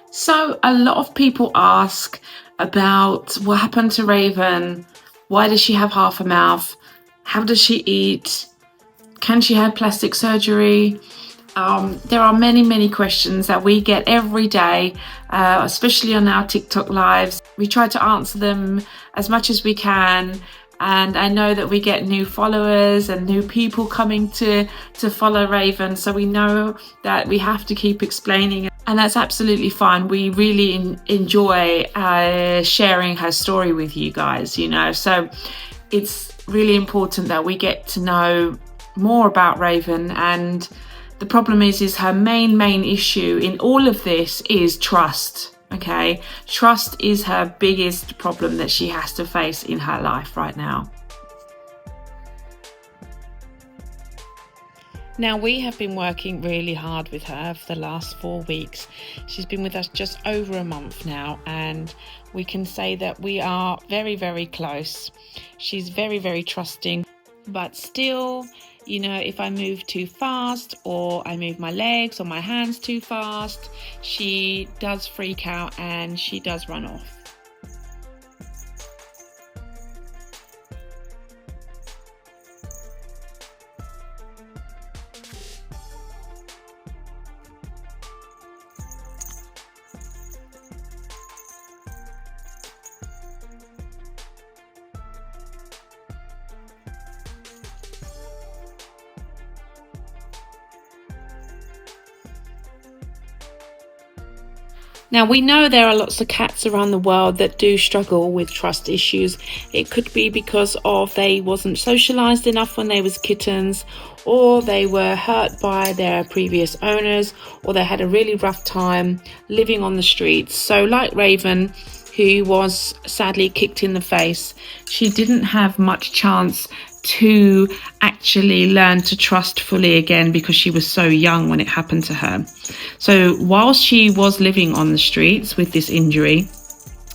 So, a lot of people ask about what happened to Raven. Why does she have half a mouth? How does she eat? Can she have plastic surgery? There are many, many questions that we get every day, especially on our TikTok lives. We try to answer them as much as we can. And I know that we get new followers and new people coming to follow Raven. So we know that we have to keep explaining. And that's absolutely fine. We really enjoy sharing her story with you guys, So it's really important that we get to know more about Raven. And the problem is her main issue in all of this is trust. Okay, trust is her biggest problem that she has to face in her life right now. Now, we have been working really hard with her for the last 4 weeks. She's been with us just over a month now, and we can say that we are very, very close. She's very, very trusting, but still, if I move too fast or I move my legs or my hands too fast, she does freak out and she does run off. Now, we know there are lots of cats around the world that do struggle with trust issues. It could be because of they wasn't socialized enough when they was kittens, or they were hurt by their previous owners, or they had a really rough time living on the streets. So like Raven, who was sadly kicked in the face, she didn't have much chance to actually learn to trust fully again because she was so young when it happened to her. So whilst she was living on the streets with this injury,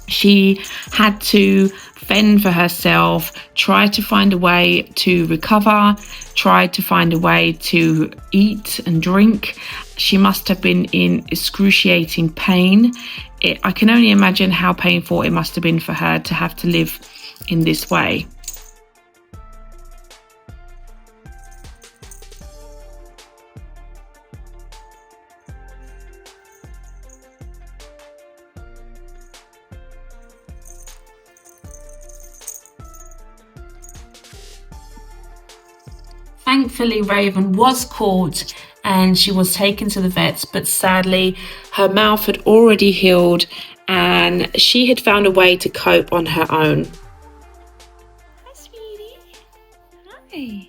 she had to fend for herself, try to find a way to recover, try to find a way to eat and drink. She must have been in excruciating pain. I can only imagine how painful it must have been for her to have to live in this way. Thankfully, Raven was caught and she was taken to the vets, but sadly, her mouth had already healed and she had found a way to cope on her own. Hi, sweetie. Hi.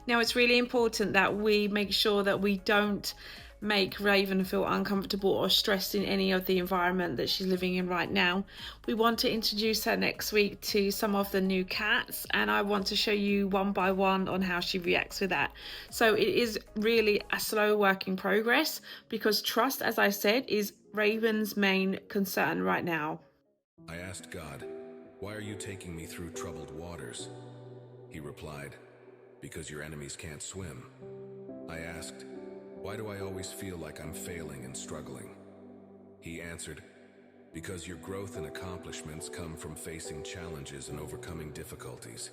Now, it's really important that we make sure that we don't make Raven feel uncomfortable or stressed in any of the environment that she's living in right now. We want to introduce her next week to some of the new cats, and I want to show you one by one on how she reacts with that. So it is really a slow work in progress because trust, as I said, is Raven's main concern right now. I asked God, "Why are you taking me through troubled waters?" He replied, "Because your enemies can't swim." I asked, "Why do I always feel like I'm failing and struggling?" He answered, "Because your growth and accomplishments come from facing challenges and overcoming difficulties.